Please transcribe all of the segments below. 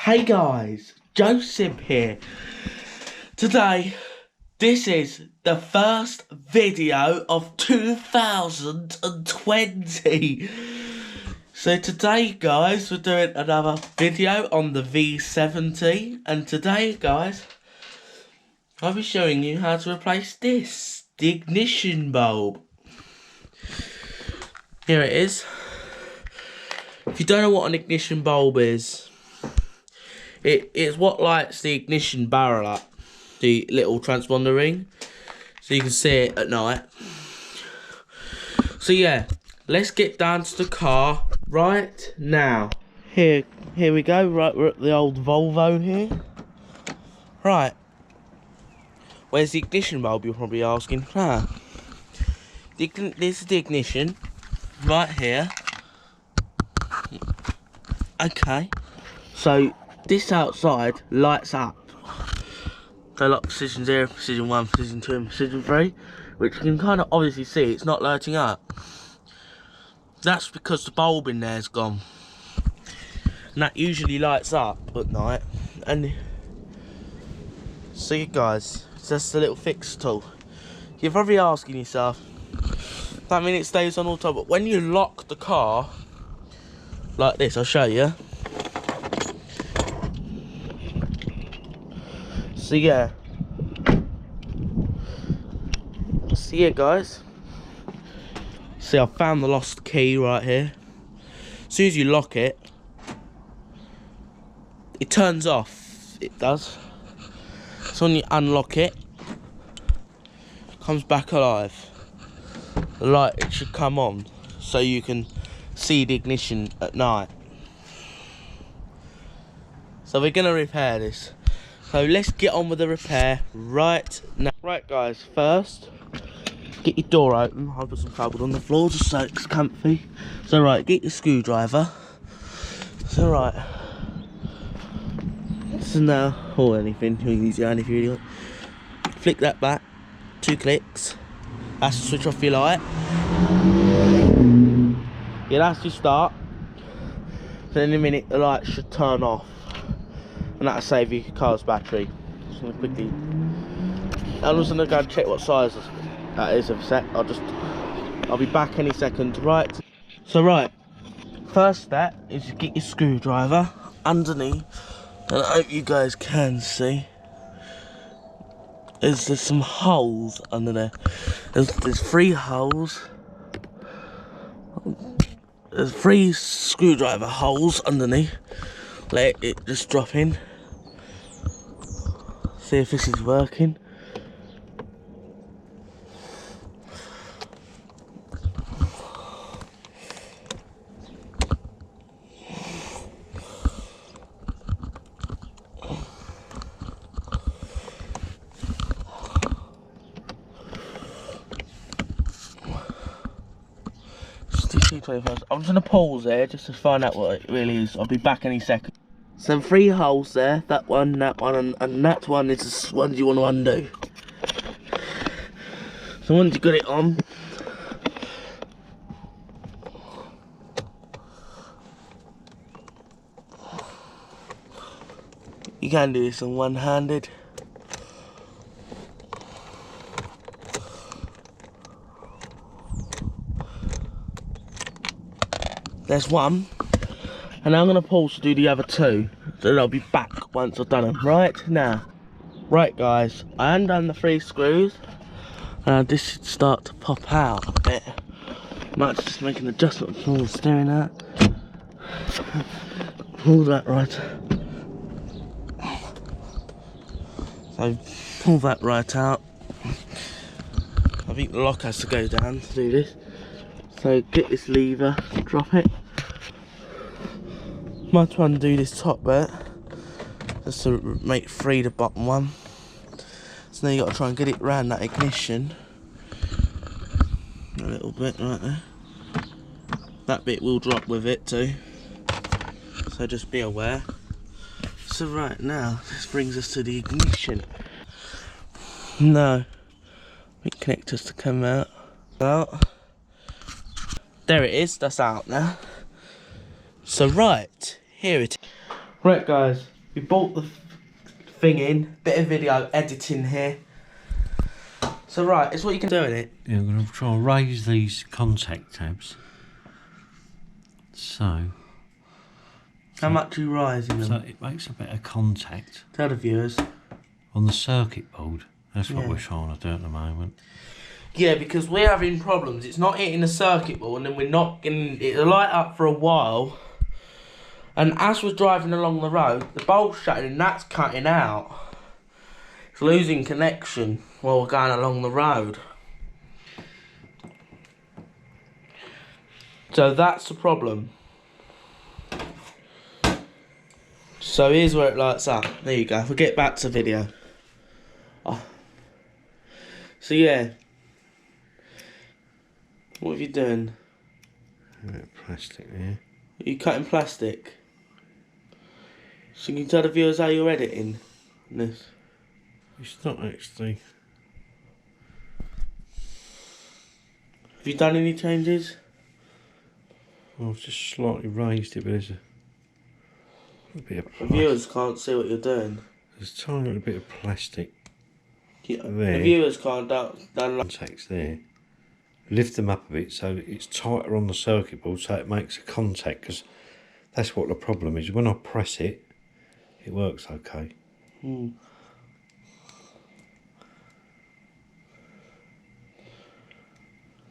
Hey guys, Joseph here. Today, this is the first video of 2020. So today guys, we're doing another video on the V70. And today guys, I'll be showing you how to replace this, the ignition bulb. Here it is. If you don't know what an ignition bulb is, it is what lights the ignition barrel up, the little transponder ring, so you can see it at night. So yeah, let's get down to the car right now. Here we go. Right, we're at the old Volvo here. Right, where's the ignition bulb? You're probably asking. This is the ignition right here. Okay, so this outside lights up. So like position 0, position 1, position 2 and position 3, which you can kind of obviously see it's not lighting up. That's because the bulb in there is gone. And that usually lights up at night. And see guys, it's just a little fix tool. You're probably asking yourself, that means it stays on auto, but when you lock the car like this, I'll show you. So yeah, guys. See, I found the lost key right here. As soon as you lock it, it turns off. It does. So when you unlock it, it comes back alive. The light, it should come on, so you can see the ignition at night. So we're gonna repair this. So let's get on with the repair right now. Right guys, first, get your door open. I'll put some cardboard on the floor just so it's comfy. So right, get your screwdriver. So right. So now, or anything, you can use your hand if you really want. Flick that back, 2 clicks. That's to switch off your light. Yeah, that's your start. So in a minute the light should turn off. And that'll save your car's battery. Just gonna quickly. I'm just gonna go and check what size that is of a sec. I'll be back any second. Right. So right, first step is to get your screwdriver underneath, and I hope you guys can see. There's some holes under there. There's 3 holes. There's 3 screwdriver holes underneath. Let it just drop in. See if this is working. I'm just going to pause there just to find out what it really is. I'll be back any second. So 3 holes there, that one, and that one is the one you want to undo. So once you've got it on, you can do this on one-handed. There's one, and now I'm going to pause to do the other 2, so I'll be back once I've done them. Right now. Right guys, I undone the 3 screws, and this should start to pop out a bit. Might just make an adjustment for the steering out. Pull that right. So pull that right out. I think the lock has to go down to do this. So get this lever, drop it. Might try and do this top bit, just to make free the bottom one. So now you got to try and get it round that ignition. A little bit right there. That bit will drop with it too. So just be aware. So right now, this brings us to the ignition. No, we connectors to come out. There it is, that's out now. So right, here it is. Right guys, We bought the thing in, bit of video editing here. So right, it's what you can do in it. Yeah, I'm going to try and raise these contact tabs. So How much are you rising them? So it makes a bit of contact. Tell the viewers. On the circuit board. That's what Yeah. we're trying to do at the moment. Yeah, because we're having problems. It's not hitting the circuit board, and then we're not getting it to light up for a while. And as we're driving along the road, the bulb's shutting and that's cutting out. It's losing connection while we're going along the road. So that's the problem. So here's where it lights up. There you go. We'll get back to video. Oh. So yeah. What have you done? A bit of plastic there. Are you cutting plastic? So you can tell the viewers how you're editing this. It's not actually. Have you done any changes? Well, I've just slightly raised it, but there's a bit of The plastic. viewers can't see what you're doing. There's a tiny little bit of plastic Yeah, there. the viewers can't don't Contacts there. Lift them up a bit so it's tighter on the circuit board so it makes a contact, because that's what the problem is. When I press it, it works okay.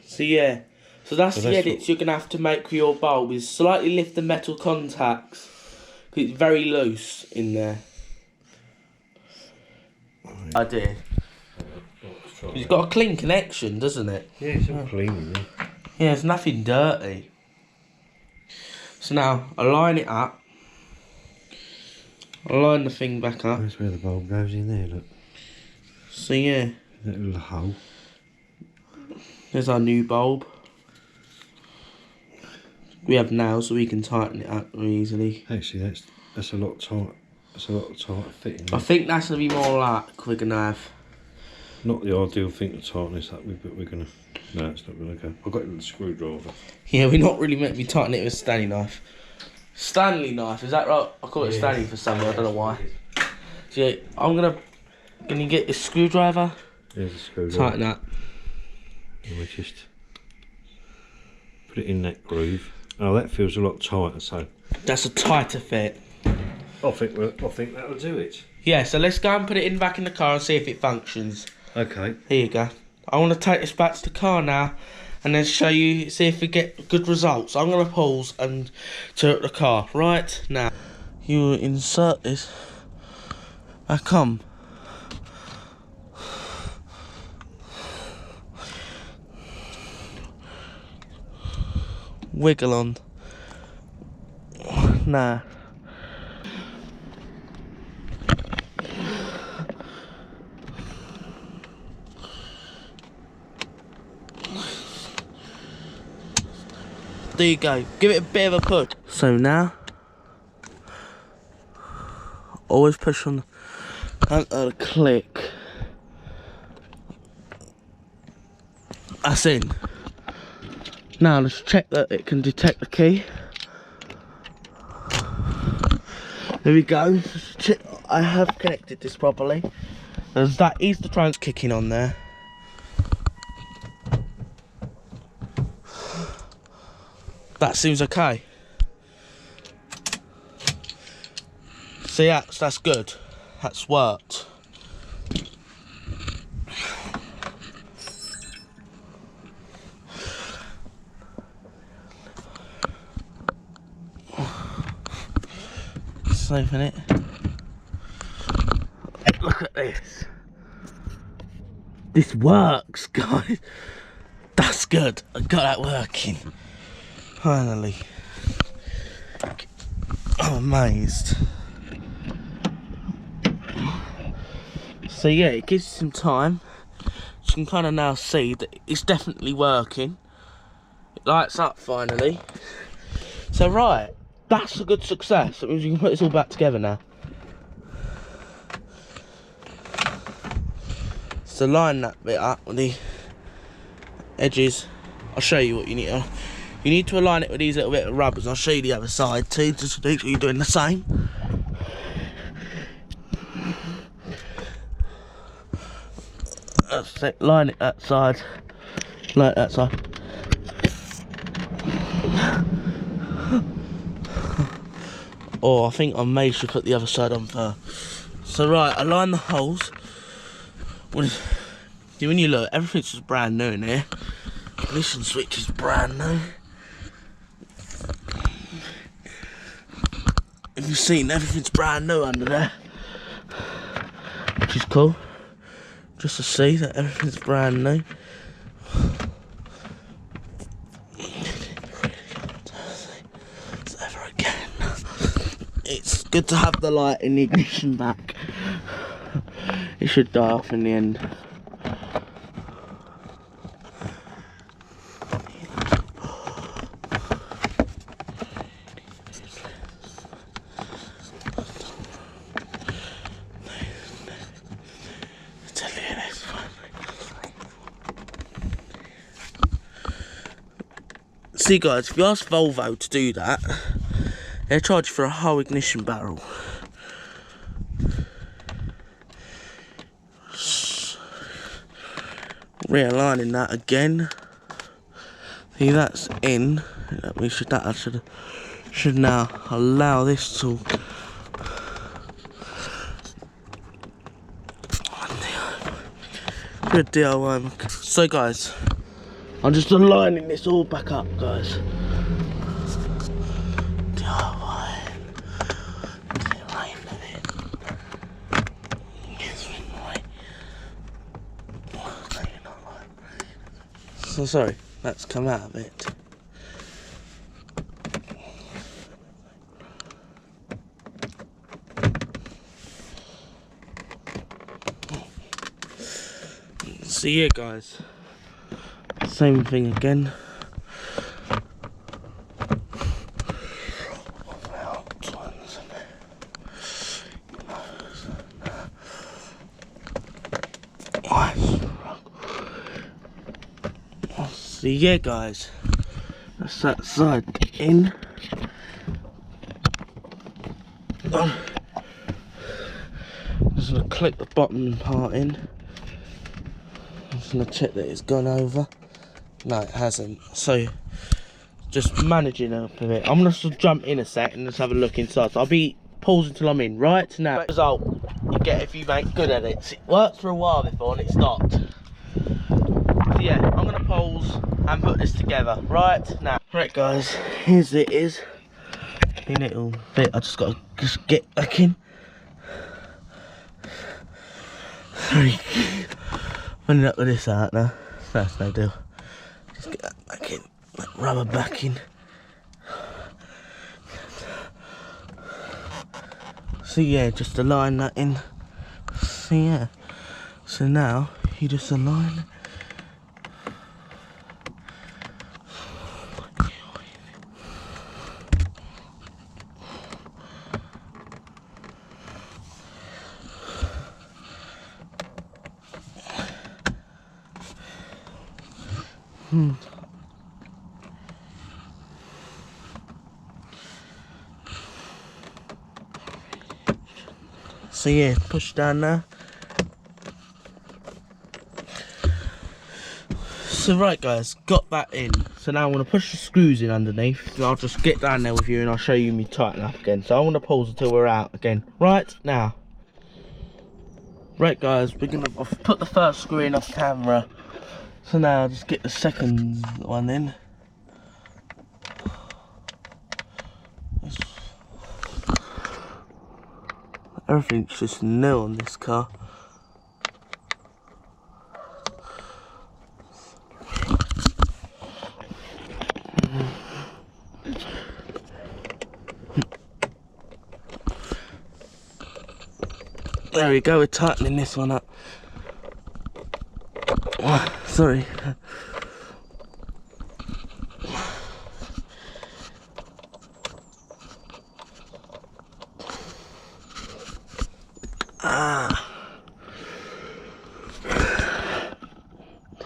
So yeah, so that's So the that's edits you're going to have to make with your bulb, is slightly lift the metal contacts, because it's very loose in there. I did. It's got a clean connection, doesn't it? Yeah, it's all clean in there. Yeah, there's nothing dirty. So now, I line it up. I line the thing back up. That's where the bulb goes in there, look. So yeah, That little hole. there's our new bulb. We have nails so we can tighten it up very easily. Actually, that's a lot tight. That's a lot tighter fitting. I think that's going to be more like we're going to have. Not the ideal thing to tighten this up with, but we're gonna. No, it's not gonna go. I've got a little screwdriver. Yeah, we're not really meant to be tightening it with a Stanley knife. Stanley knife, is that right? I call it Stanley for something, I don't know why. So yeah, can you get this screwdriver? There's a screwdriver. Tighten that. And we just put it in that groove. Oh, that feels a lot tighter. So That's a tighter fit. I think that'll do it. Yeah, so let's go and put it back in the car and see if it functions. Okay. Here you go. I want to take this back to the car now and then show you, see if we get good results. I'm going to pause and turn the car right now. You insert this back on. Wiggle on. Nah. There you go, give it a bit of a push. So now, always push on the click. That's in. Now let's check that it can detect the key. There we go. Check, I have connected this properly. As that is the trans kicking on there. That seems okay. See, that's good. That's worked. Let's open it. Look at this. This works, guys. That's good. I got that working. Finally. I'm amazed. So yeah, it gives you some time. You can kind of now see that it's definitely working. It lights up finally. So right, that's a good success. That means we can put this all back together now. So line that bit up with the edges. I'll show you what you need to. You need to align it with these little bit of rubbers. I'll show you the other side too, just to make sure you're doing the same. That's it, line it that side. Line it that side. Oh, I think I may should put the other side on first. So right, align the holes. When you look, everything's just brand new in here. Ignition switch is brand new. If you've seen, everything's brand new under there, which is cool. Just to see that everything's brand new. Ever again. It's good to have the light in the ignition back. It should die off in the end. See guys, if you ask Volvo to do that, they'll charge you for a whole ignition barrel. Realigning that again. See, that's in. We should now allow this to. Good DIY. So guys, I'm just aligning this all back up, guys. So sorry, that's come out of it. So yeah guys, same thing again. So yeah guys, that's that side in. Just gonna click the bottom part in. Just gonna check that it's gone over. No, it hasn't. So just managing up a bit. I'm gonna just jump in a sec and just have a look inside. So I'll be pausing until I'm in. Right now, result you get if you make good at it. It worked for a while before and it stopped. So yeah, I'm gonna pause and put this together right now. Right guys, here's it is. A little bit. I just gotta get back in. Sorry, ended up with this out now. That's no deal. Just get that back in, that rubber back in. So yeah, just align that in. So yeah, so now you just align. So yeah, push down there. So right guys, got that in. So now I'm going to push the screws in underneath. And I'll just get down there with you and I'll show you me tighten up again. So I want to pause until we're out again. Right now. Right guys, I've put the first screw in off camera. So now I'll just get the second one in. Everything's just new on this car. There we go, we're tightening this one up. Oh, sorry.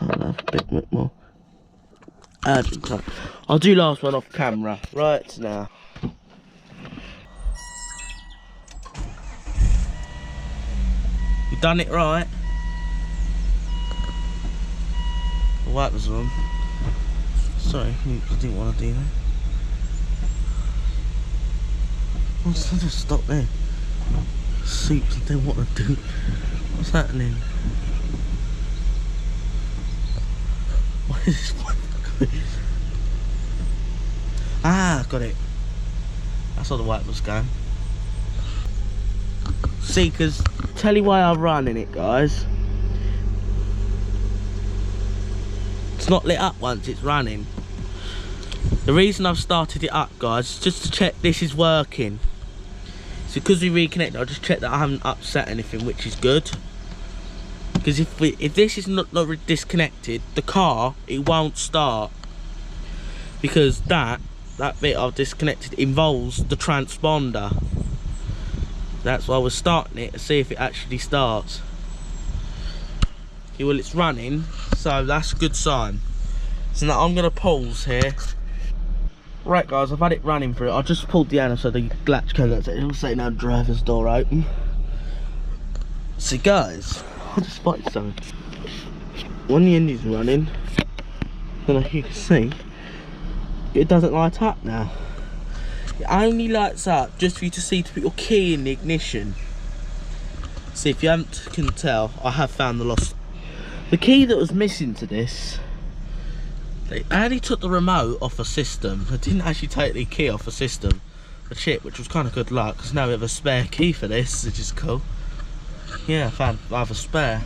A bit more. I'll do last one off camera right now. You done it right. The wipers are on. Sorry, I didn't want to do that. I'll just stop there. Soups, I don't want to do. What's happening? What is this? Ah, got it. That's how the wipers go. See, because tell you why I'm running it, guys. It's not lit up once it's running. The reason I've started it up, guys, is just to check this is working. So because we reconnected, I'll just check that I haven't upset anything, which is good. Because if this is not disconnected, the car, it won't start. Because that bit I've disconnected involves the transponder. That's why we're starting it to see if it actually starts. Okay, well, it's running, so that's a good sign. So now I'm gonna pause here. Right, guys, I've had it running for it. I just pulled the anser so the latch can go. It'll say now driver's door open. So, guys, I just spotted something. When the engine's running, then you can see it doesn't light up now. It only lights up just for you to see to put your key in the ignition. See, if you can tell, I have found the key that was missing to this. They only took the remote off a system. They didn't actually take the key off a system. The chip, which was kind of good luck, because now we have a spare key for this, which is cool. Yeah, I have a spare.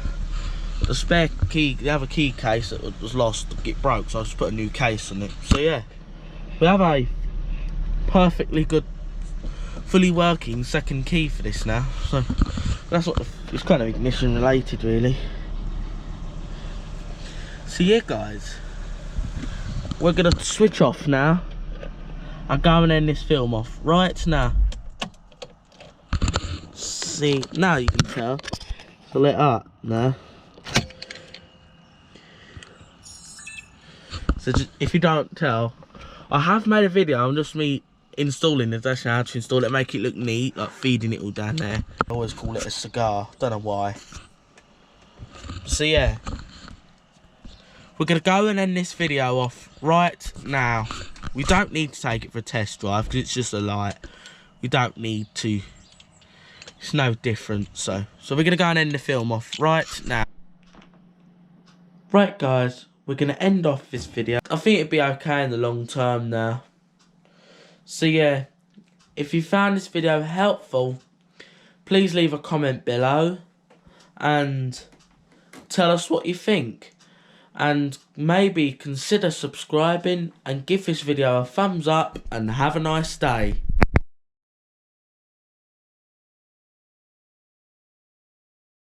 But the spare key, the other key case that was lost, it broke, so I just put a new case on it. So yeah, we have a perfectly good, fully working second key for this now. So that's what it's kind of ignition related, really. So yeah, guys, we're gonna switch off now. I'm going to end this film off right now. See, now you can tell it's lit up now. So just, if you don't tell, I have made a video on just me installing this. That's how to install it, make it look neat, like feeding it all down there. I always call it a cigar, don't know why. So yeah, we're gonna go and end this video off right now. We don't need to take it for a test drive because it's just a light. We don't need to. It's no different. So we're gonna go and end the film off right now. Right, guys, we're gonna end off this video. I think it'd be okay in the long term now. So yeah, if you found this video helpful, please leave a comment below and tell us what you think. And maybe consider subscribing and give this video a thumbs up, and have a nice day.